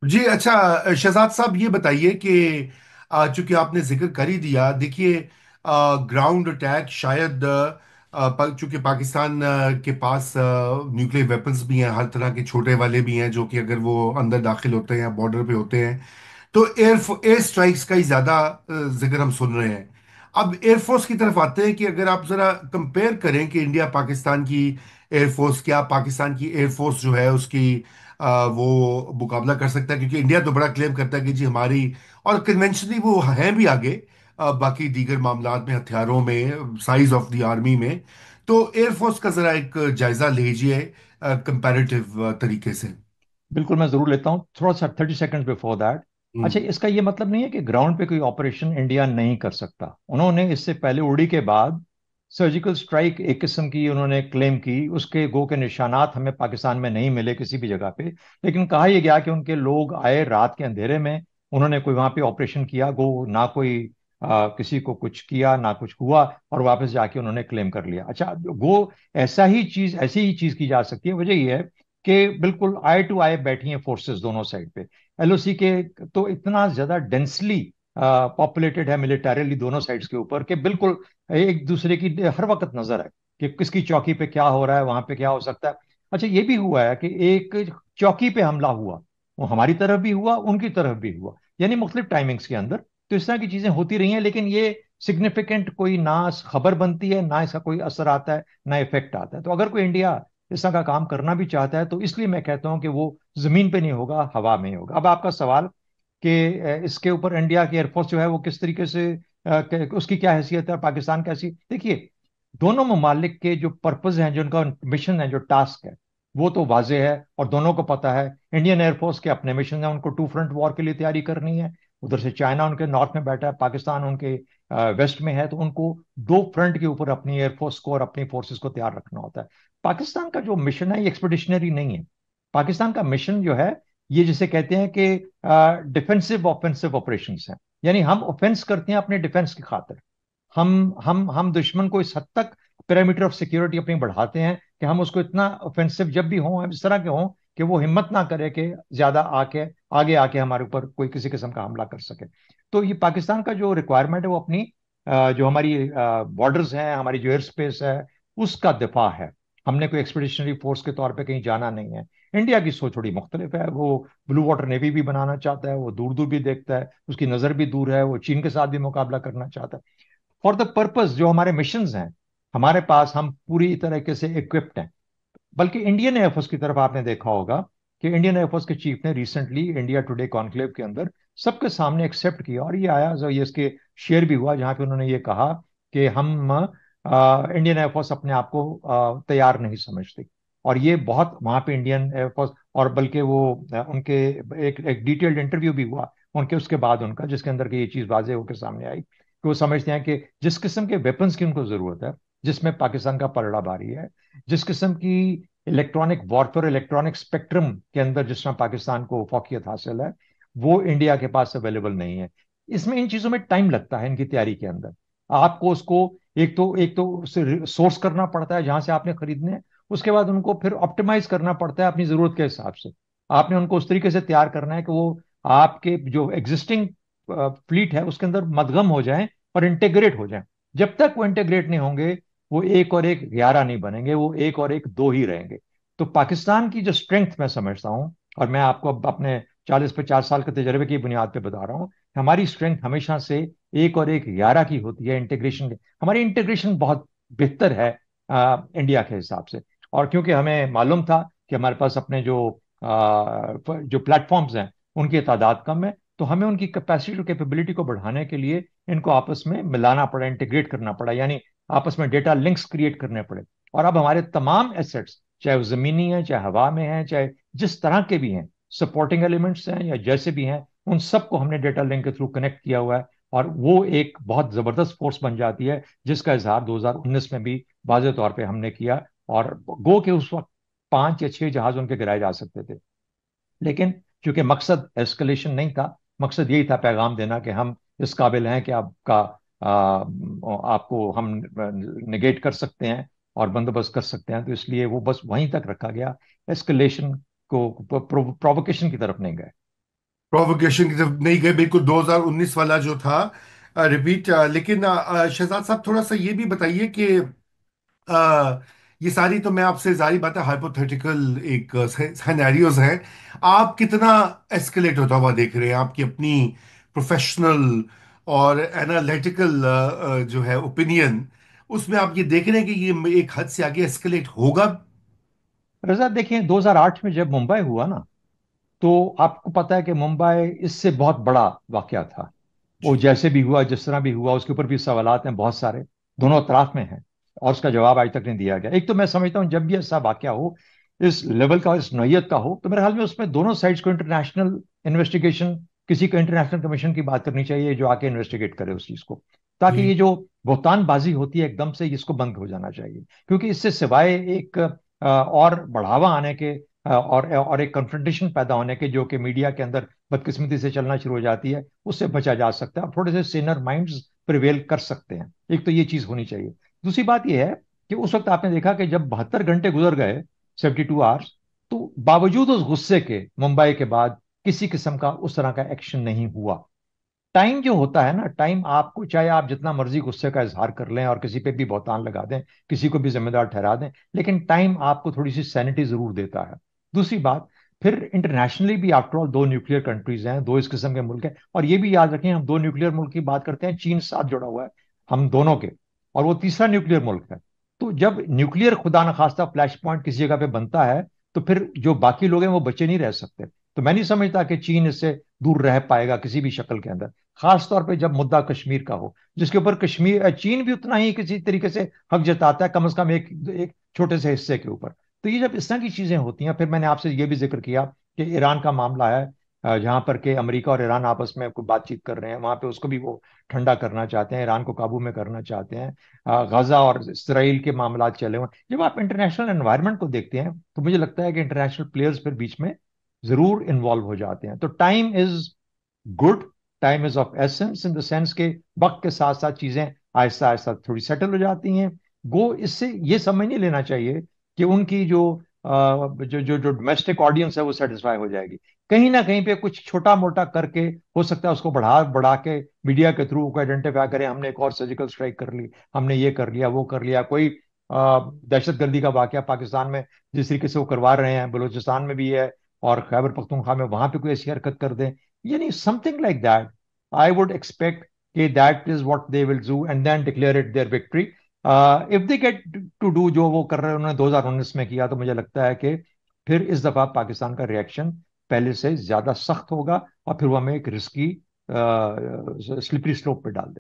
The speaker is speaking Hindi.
जी अच्छा, शहजाद साहब ये बताइए कि चूंकि आपने जिक्र कर ही दिया, देखिए ग्राउंड अटैक शायद चूंकि पाकिस्तान के पास न्यूक्लियर वेपन्स भी हैं, हर तरह के छोटे वाले भी हैं, जो कि अगर वो अंदर दाखिल होते हैं या बॉर्डर पे होते हैं तो एयर स्ट्राइक्स का ही ज्यादा जिक्र हम सुन रहे हैं। अब एयरफोर्स की तरफ आते हैं कि अगर आप जरा कंपेयर करें कि इंडिया पाकिस्तान की एयरफोर्स, क्या पाकिस्तान की एयरफोर्स जो है उसकी वो मुकाबला कर सकता है? क्योंकि इंडिया तो बड़ा क्लेम करता है कि जी हमारी, और कन्वेंशनली वो हैं भी आगे बाकी दीगर मामलात में, हथियारों में, साइज ऑफ द आर्मी में। तो एयरफोर्स का जरा एक जायजा लीजिए कंपैरेटिव तरीके से। बिल्कुल, मैं जरूर लेता हूँ थोड़ा सा 30 सेकंड बिफोर दैट। अच्छा, हम्म। इसका ये मतलब नहीं है कि ग्राउंड पे कोई ऑपरेशन इंडिया नहीं कर सकता। उन्होंने इससे पहले उड़ी के बाद सर्जिकल स्ट्राइक एक किस्म की उन्होंने क्लेम की, उसके गो के निशानात हमें पाकिस्तान में नहीं मिले किसी भी जगह पे। लेकिन कहा यह गया कि उनके लोग आए रात के अंधेरे में, उन्होंने कोई वहां पे ऑपरेशन किया, गो ना कोई किसी को कुछ किया ना कुछ हुआ, और वापस जाके उन्होंने क्लेम कर लिया। अच्छा, गो ऐसी ही चीज की जा सकती है। वजह यह है कि बिल्कुल आई टू आई बैठी हैं फोर्सेस दोनों साइड पे। एलओसी के तो इतना ज्यादा डेंसली पॉपुलेटेड है मिलिटरीली दोनों साइड्स के ऊपर कि बिल्कुल एक दूसरे की हर वक्त नजर है कि किसकी चौकी पे क्या हो रहा है, वहां पे क्या हो सकता है। अच्छा, ये भी हुआ है कि एक चौकी पे हमला हुआ, वो हमारी तरफ भी हुआ उनकी तरफ भी हुआ, यानी मुख्तलिफ टाइमिंग्स के अंदर। तो इस तरह की चीजें होती रही हैं, लेकिन ये सिग्निफिकेंट कोई ना खबर बनती है, ना इसका कोई असर आता है, ना इफेक्ट आता है। तो अगर कोई इंडिया इस तरह का काम करना भी चाहता है तो इसलिए मैं कहता हूं कि वो जमीन पे नहीं होगा, हवा में ही होगा। अब आपका सवाल कि इसके ऊपर इंडिया की एयरफोर्स जो है वो किस तरीके से उसकी क्या हैसियत है, पाकिस्तान कैसी, देखिए दोनों ममालिक के जो पर्पज हैं, जो उनका मिशन है, जो टास्क है, वो तो वाजे है और दोनों को पता है। इंडियन एयरफोर्स के अपने मिशन है, उनको टू फ्रंट वॉर के लिए तैयारी करनी है। उधर से चाइना उनके नॉर्थ में बैठा है, पाकिस्तान उनके वेस्ट में है, तो उनको दो फ्रंट के ऊपर अपनी एयरफोर्स को और अपनी फोर्सेस को तैयार रखना होता है। पाकिस्तान का जो मिशन है ये एक्सपेडिशनरी नहीं है। पाकिस्तान का मिशन जो है, ये जिसे कहते हैं कि डिफेंसिव ऑफेंसिव ऑपरेशंस हैं। यानी हम ऑफेंस करते हैं अपने डिफेंस की खातिर। हम दुश्मन को इस हद तक पैरामीटर ऑफ सिक्योरिटी अपनी बढ़ाते हैं कि हम उसको इतना ऑफेंसिव जब भी हों, हम इस तरह के हों कि वो हिम्मत ना करे कि ज्यादा आगे आके हमारे ऊपर कोई किसी किस्म का हमला कर सके। तो ये पाकिस्तान का जो रिक्वायरमेंट है वो अपनी जो हमारी बॉर्डर्स हैं, हमारी जो एयर स्पेस है, उसका दिफा है। हमने कोई एक्सपीडिशनरी फोर्स के तौर पे कहीं जाना नहीं है। इंडिया की सोच थोड़ी मुख्तलिफ है। वो ब्लू वाटर नेवी भी बनाना चाहता है, वो दूर दूर भी देखता है, उसकी नजर भी दूर है, वो चीन के साथ भी मुकाबला करना चाहता है। फॉर द पर्पस जो हमारे मिशंस हैं, हमारे पास हम पूरी तरीके से इक्विप्ड हैं। बल्कि इंडियन एयरफोर्स की तरफ आपने देखा होगा कि इंडियन एयरफोर्स के चीफ ने रिसेंटली इंडिया टुडे कॉन्क्लेव के अंदर सबके सामने एक्सेप्ट किया, और ये आया जो ये इसके शेयर भी हुआ, जहां पे उन्होंने ये कहा कि हम इंडियन एयरफोर्स अपने आप को तैयार नहीं समझती। और ये बहुत वहां पे इंडियन एयरफोर्स, और बल्कि वो उनके एक डिटेल्ड इंटरव्यू भी हुआ उनके उसके बाद उनका, जिसके अंदर की ये चीज वाजे होकर सामने आई कि वो समझते हैं कि जिस किस्म के वेपन्स की उनको जरूरत है, जिसमें पाकिस्तान का पलड़ा भारी है, जिस किस्म की इलेक्ट्रॉनिक वॉरफेयर, इलेक्ट्रॉनिक स्पेक्ट्रम के अंदर जिस तरह पाकिस्तान को फौकियत हासिल है, वो इंडिया के पास अवेलेबल नहीं है। इसमें इन चीजों में टाइम लगता है इनकी तैयारी के अंदर। आपको उसको एक तो सोर्स करना पड़ता है जहां से आपने खरीदने हैं, उसके बाद उनको फिर ऑप्टिमाइज करना पड़ता है अपनी जरूरत के हिसाब से। आपने उनको उस तरीके से तैयार करना है कि वो आपके जो एग्जिस्टिंग फ्लीट है उसके अंदर मदगम हो जाएं और इंटीग्रेट हो जाएं। जब तक वो इंटीग्रेट नहीं होंगे, वो एक और एक 11 नहीं बनेंगे, वो एक और एक दो ही रहेंगे। तो पाकिस्तान की जो स्ट्रेंथ मैं समझता हूं, और मैं आपको अब अपने 40-50 साल के तजर्बे की बुनियाद पे बता रहा हूं, हमारी स्ट्रेंथ हमेशा से एक और एक 11 की होती है, इंटीग्रेशन। हमारी इंटीग्रेशन बहुत बेहतर है इंडिया के हिसाब से। और क्योंकि हमें मालूम था कि हमारे पास अपने जो प्लेटफॉर्म्स हैं उनकी तादाद कम है, तो हमें उनकी कैपेसिटी और कैपेबिलिटी को बढ़ाने के लिए इनको आपस में मिलाना पड़ा, इंटीग्रेट करना पड़ा, यानी आपस में डेटा लिंक्स क्रिएट करने पड़े। और अब हमारे तमाम एसेट्स, चाहे वो जमीनी है, चाहे हवा में है, चाहे जिस तरह के भी हैं, सपोर्टिंग एलिमेंट्स हैं या जैसे भी हैं, उन सबको हमने डेटा लिंक के थ्रू कनेक्ट किया हुआ है। और वो एक बहुत जबरदस्त फोर्स बन जाती है, जिसका इजहार 2019 में भी वाज़े तौर पे हमने किया। और गो के उस वक्त 5 या 6 जहाज उनके गिराए जा सकते थे, लेकिन चूंकि मकसद एस्केलेशन नहीं था, मकसद यही था पैगाम देना कि हम इस काबिल हैं कि आपको हम निगेट कर सकते हैं और बंदोबस्त कर सकते हैं। तो इसलिए वो बस वहीं तक रखा गया, एस्केलेशन को, प्रोवोकेशन की तरफ नहीं गए। प्रोवोकेशन की तरफ नहीं गए, बिल्कुल 2019 वाला जो था रिपीट। लेकिन शहजाद साहब थोड़ा सा ये भी बताइए कि अ, ये सारी तो मैं आपसे जारी बात है हाइपोथेटिकल एक सिनेरियोज हैं। आप कितना एस्केलेट होता हुआ देख रहे हैं आपकी अपनी प्रोफेशनल और एनालिटिकल जो है ओपिनियन, उसमें आप ये देख रहे हैं कि ये एक हद से आगे एस्केलेट होगा? रजा देखिए, 2008 में जब मुंबई हुआ ना, तो आपको पता है कि मुंबई इससे बहुत बड़ा वाकया था। वो जी। जैसे भी हुआ, जिस तरह भी हुआ, उसके ऊपर भी सवालात हैं बहुत सारे, दोनों तरफ में हैं, और उसका जवाब आज तक नहीं दिया गया। एक तो मैं समझता हूँ जब भी ऐसा वाकया हो, इस लेवल का, इस नौयत का हो, तो मेरे ख्याल में उसमें दोनों साइड्स को इंटरनेशनल इन्वेस्टिगेशन, किसी को इंटरनेशनल कमीशन की बात करनी चाहिए जो आके इन्वेस्टिगेट करे उस चीज को, ताकि ये जी। जो बहुतानबाजी होती है एकदम से, इसको बंद हो जाना चाहिए। क्योंकि इससे सिवाय एक और बढ़ावा आने के, और एक कन्फ्रंटेशन पैदा होने के, जो कि मीडिया के अंदर बदकिस्मती से चलना शुरू हो जाती है, उससे बचा जा सकता है, और थोड़े से सेनर माइंड्स प्रिवेल कर सकते हैं। एक तो ये चीज होनी चाहिए। दूसरी बात यह है कि उस वक्त आपने देखा कि जब 72 घंटे गुजर गए, 72 आवर्स, तो बावजूद उस गुस्से के मुंबई के बाद किसी किस्म का उस तरह का एक्शन नहीं हुआ। टाइम जो होता है ना, टाइम आपको, चाहे आप जितना मर्जी गुस्से का इजहार कर लें और किसी पे भी बहुतान लगा दें, किसी को भी जिम्मेदार ठहरा दें, लेकिन टाइम आपको थोड़ी सी सैनिटी जरूर देता है। दूसरी बात, फिर इंटरनेशनली भी आफ्टर ऑल दो न्यूक्लियर कंट्रीज हैं, दो इस किस्म के मुल्क हैं, और ये भी याद रखें, हम दो न्यूक्लियर मुल्क की बात करते हैं, चीन साथ जुड़ा हुआ है हम दोनों के, और वो तीसरा न्यूक्लियर मुल्क है। तो जब न्यूक्लियर खुदा न खास्ता फ्लैश पॉइंट किसी जगह पे बनता है, तो फिर जो बाकी लोग हैं वो बचे नहीं रह सकते। तो मैं नहीं समझता कि चीन इससे दूर रह पाएगा किसी भी शक्ल के अंदर, खास तौर पे जब मुद्दा कश्मीर का हो, जिसके ऊपर कश्मीर, चीन भी उतना ही किसी तरीके से हक जताता है, कम से कम एक एक छोटे से हिस्से के ऊपर। तो ये जब इस तरह की चीजें होती हैं, फिर मैंने आपसे ये भी जिक्र किया कि ईरान का मामला है, जहां पर के अमेरिका और ईरान आपस में कोई बातचीत कर रहे हैं, वहां पे उसको भी वो ठंडा करना चाहते हैं, ईरान को काबू में करना चाहते हैं। गजा और इसराइल के मामला चले हुए हैं। जब आप इंटरनेशनल एनवायरनमेंट को देखते हैं, तो मुझे लगता है कि इंटरनेशनल प्लेयर्स फिर बीच में जरूर इन्वॉल्व हो जाते हैं। तो time is good, time is of essence, in the sense के वक्त के साथ साथ चीजें आहिस्ता आहिस्ता थोड़ी सेटल हो जाती हैं। गो, इससे ये समझ नहीं लेना चाहिए कि उनकी जो जो जो जो डोमेस्टिक ऑडियंस है वो सेटिस्फाई हो जाएगी। कहीं ना कहीं पे कुछ छोटा मोटा करके, हो सकता है उसको बढ़ा बढ़ा के मीडिया के थ्रू को आइडेंटिफाई करें, हमने एक और सर्जिकल स्ट्राइक कर ली, हमने ये कर लिया, वो कर लिया, कोई दहशतगर्दी का वाकया पाकिस्तान में जिस तरीके से वो करवा रहे हैं, बलूचिस्तान में भी है, और खैबर पख्तूनख्वा में, वहां पे कोई ऐसी हरकत कर दें, यानी something like that. I would expect कि that is what they will do and then declare it their victory. If they get to do जो वो कर रहे हैं, उन्होंने 2019 में किया, तो मुझे लगता है कि फिर इस दफा पाकिस्तान का रिएक्शन पहले से ज्यादा सख्त होगा, और फिर वो हमें एक रिस्की स्लिपरी स्लोप पे डाल देगा।